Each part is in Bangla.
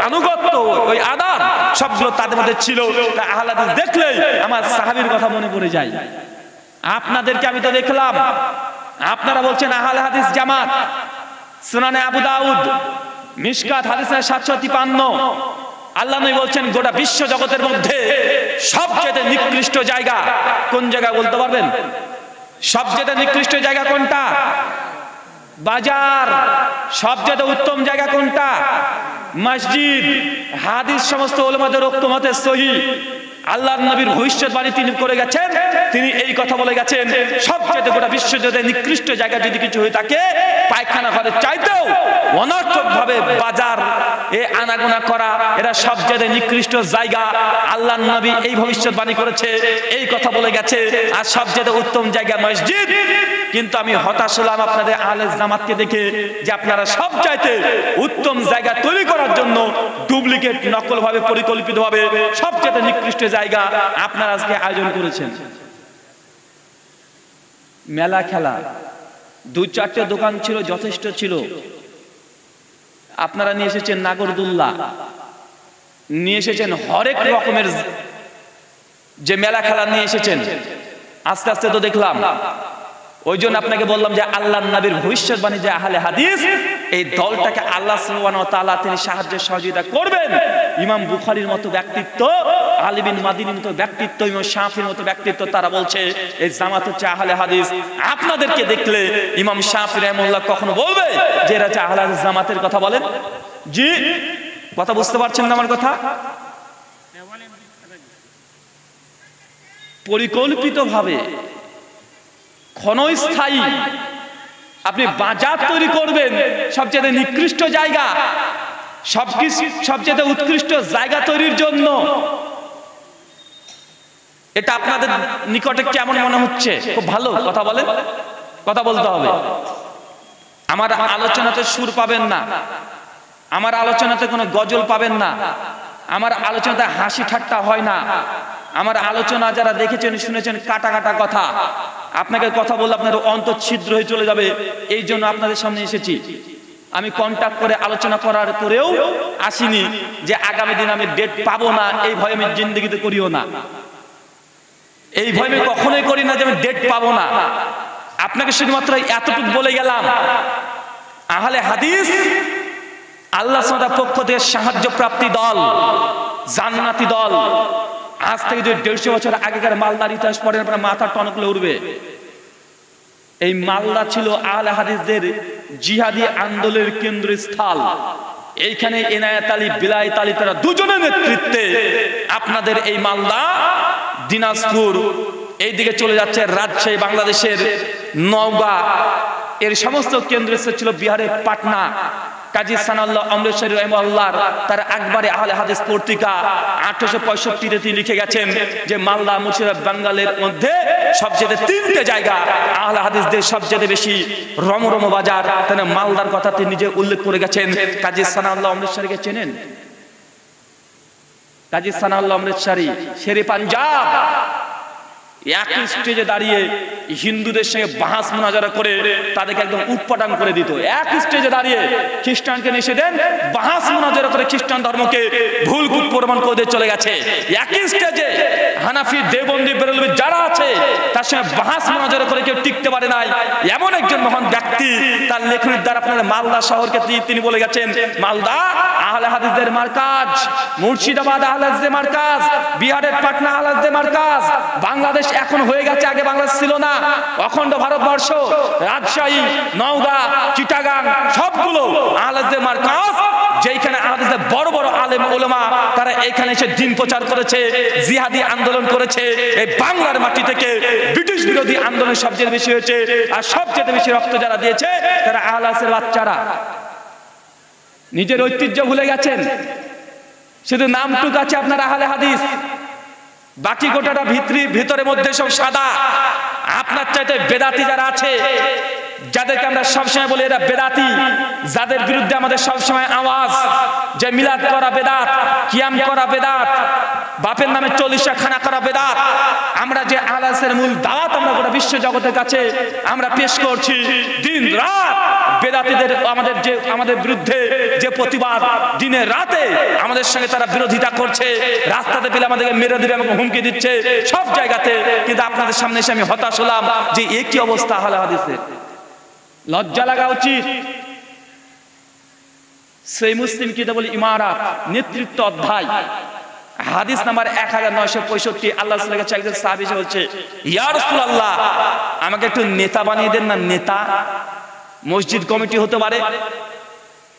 আনুগত্য, ওই আদব সবগুলো তাদের মধ্যে ছিল। তা আহলে হাদিস দেখলেই আমার সাহাবীর কথা মনে পড়ে যায়। আপনাদেরকে আমি তো দেখলাম, আপনারা বলছেন আহলে হাদিস জামাত, সুনানে আবু দাউদ, মিশকাত হাদিসের 753। আল্লাহ নবী বলছেন গোটা বিশ্ব জগতের মধ্যে সবচেয়ে নিকৃষ্ট জায়গা কোন জায়গা বলতে পারবেন? সবচেয়ে নিকৃষ্ট জায়গা কোনটা? বাজার। সবচেয়ে উত্তম জায়গা কোনটা? মসজিদ। হাদিস সমস্ত উলামাদের ঐক্যমতে সহিহ। আল্লাহর নবীর ভবিষ্যৎবাণী তিনি করে গেছেন, তিনি এই কথা বলে গেছেন সবচেয়ে গোটা বিশ্ব জুড়ে নিকৃষ্ট জায়গা যদি কিছু হয়ে থাকে পায়খানা ঘরের চাইতেও অনর্থক ভাবে বাজার এ আনাগোনা করা, এরা সবচেয়ে নিকৃষ্ট জায়গা। আল্লাহর নবী এই ভবিষ্যৎবাণী করেছে, এই কথা বলে গেছে। আর সবচেয়ে উত্তম জায়গা মসজিদ। কিন্তু আমি হতাশ হলাম আপনাদের আহলে জামাতকে দেখে যে আপনারা সবচাইতে উত্তম জায়গা তৈরি করার জন্য ডুপ্লিকেট নকল ভাবে পরিকল্পিতভাবে সবচেয়ে নিকৃষ্ট জায়গা আপনারা আজকে আয়োজন করেছেন। মেলা খেলা 2-4টে দোকান ছিল, যথেষ্ট ছিল। আপনারা নিয়ে এসেছেন নাগরদোল্লা, নিয়ে এসেছেন হরেক রকমের যে মেলা খেলা নিয়ে এসেছেন। আস্তে আস্তে তো দেখলাম, ওই জন্য আপনাকে বললাম যে আল্লাহর নবীর ভবিষ্যৎবাণী যে আহলে হাদিস, এই দলটাকে আল্লাহ সুবহানাহু ওয়া তাআলা তিনি সাহায্য সহযোগিতা করবেন। ইমাম বুখারীর মতো ব্যক্তিত্ব, আলী বিন মাদিনীর মতো ব্যক্তিত্ব, ইমাম শাফির মতো ব্যক্তিত্ব, তারা বলছে এই জামাত হচ্ছে আহলে হাদিস। আপনাদেরকে দেখলে ইমাম শাফি রাহিমাহুল্লাহ কখনো বলবে যে এরা হচ্ছে আহলে হাদিস জামাতের কথা বলেন? জি, কথা বুঝতে পারছেন না আমার কথা? পরিকল্পিতভাবে ক্ষণস্থায়ী আপনি বাজার তৈরি করবেন সবচেয়ে নিকৃষ্ট জায়গা, সবচেয়ে উৎকৃষ্ট জায়গা তৈরির জন্য। এটা আপনাদের নিকটে কেমন মনে হচ্ছে? খুব ভালো কথা বলেন, কথা বলতে হবে। আমার আলোচনাতে সুর পাবেন না, আমার আলোচনাতে কোনো গজল পাবেন না, আমার আলোচনাতে হাসি ঠাট্টা হয় না। আমার আলোচনা যারা দেখেছেন শুনেছেন কাটা কাটা কথা। আপনাকে কথা বললে আপনার অন্তর ছিদ্র হয়ে চলে যাবে, এই জন্য আপনাদের সামনে এসেছি। আমি কন্টাক্ট করে আলোচনা করার পরেও আসিনি যে আগামী দিন আমি ডেট পাবো না, এই ভয় আমি জিন্দেগিতে করিও না। এই ভয় আমি কখনোই করি না যে আমি ডেট পাবো না। আপনাকে শুধুমাত্র এতটুকু বলে গেলাম, আহলে হাদিস আল্লাহ সুবহানাহু ওয়া তাআলার পক্ষ থেকে সাহায্য প্রাপ্তি দল, জান্নাতি দল। আজ থেকে যদি 150 বছর আগেকার মালদার ইতিহাস পড়েন আপনার মাথা টনকলে উঠবে। এই মালদা ছিল আহলে হাদিসদের জিহাদি আন্দোলনের কেন্দ্রস্থল। এইখানে এনায়েত আলী, বিলায়েত আলী, তারা দুজনের নেতৃত্বে আপনাদের এই মালদা, দিনাজপুর, এইদিকে চলে যাচ্ছে রাজশাহী, বাংলাদেশের নওগাঁ, এর সমস্ত কেন্দ্রস্থল ছিল বিহারের পাটনা। কাজী সানাউল্লাহ অমৃতসরী রাহিমাহুল্লাহ তার আকবরে আহলে হাদিস পত্রিকা 1865 তিনি লিখে গেছেন যে মালদা, মুর্শিদাবাদ, বাঙ্গালের মধ্যে সবচেয়ে 3টে জায়গা আহলে হাদিসদের সবচেয়ে বেশি রমরম বাজার। তিনি মালদার কথা তিনি নিজে উল্লেখ করে গেছেন। কাজী সানাউল্লাহ অমৃতসরীকে চেনেন? কাজী সানাউল্লাহ অমৃতসরী শেরে পাঞ্জাব একই স্টেজে দাঁড়িয়ে হিন্দুদের সঙ্গে বাহাস মুনাজারা করে তাদেরকে একদম উৎপাটন করে দিত। এক স্টেজে দাঁড়িয়ে খ্রিস্টানকে নিষেধ দেন, বাহাস মুনাজারা করে খ্রিস্টান ধর্মকে ভুল প্রমাণ করে দিয়ে চলে গেছে। একই স্টেজে হানাফি, দেওবন্দি, বেরেলভি যারা আছে তার সঙ্গে বাহাস মুনাজারা করে কেউ টিকতে পারে নাই। এমন একজন মহান ব্যক্তি, তার লেখনীর দ্বারা আপনাদের মালদা শহরকে তিনি বলে গেছেন মালদা আহলে হাদিসদের মারকাজ, মুর্শিদাবাদ আহলে হাদিসদের মারকাজ, বিহারের পাটনা আহলে হাদিসদের মারকাজ। বাংলাদেশ এখন হয়ে গেছে, আগে বাংলাদেশ ছিল না। অখণ্ড ভারতবর্ষ, রাজশাহী, নওগাঁ, চিটাগাং সবগুলো আহলে হাদিসদের মারকাজ, যেখানে আহলে হাদিসদের বড় বড় আলেম ওলামা তারা এখানে এসে দ্বীন প্রচার করেছে, জিহাদি আন্দোলন করেছে। এই বাংলার মাটি থেকে ব্রিটিশ বিরোধী আন্দোলন সবচেয়ে বেশি হয়েছে, আর সবচেয়ে বেশি রক্ত যারা দিয়েছে তারা আহলে হাদিসের বাচ্চারা। নিজের ঐতিহ্য ভুলে গেছেন, শুধু নামটুক আছে আপনার আহলে হাদিস, বাকি গোটাটা ভিতরের মধ্যে সব সাদা। আপনার চাইতে বেদাতি যারা আছে, যাদেরকে আমরা সবসময় বলি এরা বেদাতি, যাদের বিরুদ্ধে আমাদের সবসময় আওয়াজ যে মিলাদ করা বেদাত, কিয়াম করা বেদাত, বাপের নামে 40টা খানা করা বেদাত। আমরা যে আলাসের মূল দাওয়াত আমরা গোটা বিশ্ব জগতের কাছে আমরা পেশ করছি, দিন রাত বেদাতীদের আমাদের বিরুদ্ধে যে প্রতিবাদ, দিনে রাতে আমাদের সঙ্গে তারা বিরোধিতা করছে, রাস্তাতে পেলে আমাদেরকে মেরে দেবে আমাকে হুমকি দিচ্ছে সব জায়গাতে। কিন্তু আপনাদের সামনে এসে আমি হতাশ হলাম যে একই অবস্থা আহলে হাদিসের। লজ্জা লাগা উচিত। সেই মুসলিম কিতাবুল ইমারাত নেতৃত্ব অধ্যায় হাদিস নাম্বার 1965, আল্লাহ রাসূলের কাছে একজন সাহাবী এসে বলছে, ইয়া রাসূলুল্লাহ আমাকে একটু নেতা বানিয়ে দেন না। নেতা মসজিদ কমিটি হতে পারে,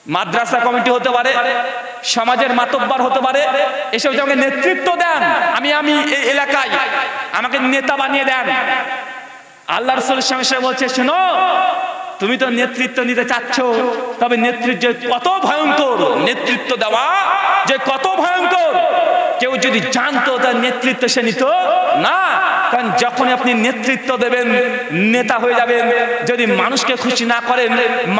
মাদ্রাসা কমিটি হতে পারে, সমাজের মাতব্বর হতে পারে, এসব আমাকে নেতৃত্ব দেন, আমি এই এলাকায় আমাকে নেতা বানিয়ে দেন। আল্লাহ রাসূলের সঙ্গে বলছে, শোনো তুমি তো নেতৃত্ব নিতে চাচ্ছ, তবে নেতৃত্ব কত ভয়ঙ্কর, নেতৃত্ব দেওয়া যে কত ভয়ঙ্কর কেউ যদি জানতো তার নেতৃত্ব সে নিত না। কারণ যখন আপনি নেতৃত্ব দেবেন, নেতা হয়ে যাবেন, যদি মানুষকে খুশি না করেন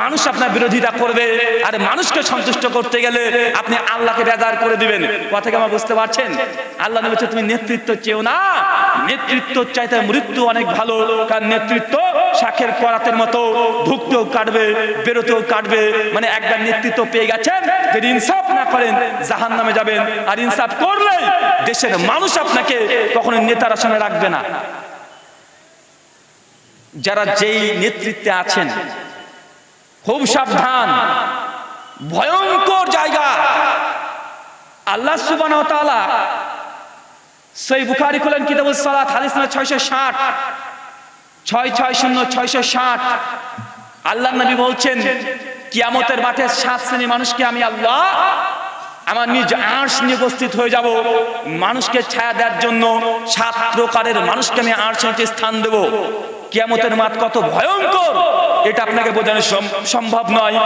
মানুষ আপনার বিরোধিতা করবে, আর মানুষকে সন্তুষ্ট করতে গেলে আপনি আল্লাহকে বেজার করে দিবেন। কথা কি আমার বুঝতে পারছেন? আল্লাহ নবী বলছে তুমি নেতৃত্ব চেও না, নেতৃত্ব চাইতে মৃত্যু অনেক ভালো। কারণ নেতৃত্ব শাখের করাতের মতো, ঢুকতেও কাটবে বেরোতেও কাটবে। মানে একবার নেতৃত্ব পেয়ে গেছেন, যদি ইনসাফ না করেন জাহান্নামে যাবেন, আর ইনসাফ করলে দেশের মানুষ আপনাকে কখনো নেতার আসনে রাখবে না। যারা যেই নেতৃত্বে আছেন খুব সাবধান, ভয়ঙ্কর জায়গা। আল্লাহ সুবহানাহু ওয়া তাআলা সহিহ বুখারী খুলেন কিতাবুস সালাত হাদিস নম্বর 660 660 আল্লাহর নবী বলছেন কিয়ামতের মাঠে 7 শ্রেণী মানুষকে আমি আল্লাহ আমার নিজ আরশ নিয়ে উপস্থিত হয়ে যাব। মানুষকে ছায়া দেওয়ার জন্য 7 প্রকারের মানুষকে আমি আরশের নিচে স্থান দেব। কিয়ামতের মাঠ কত ভয়ঙ্কর এটা আপনাকে বোঝানো সম্ভব নয়।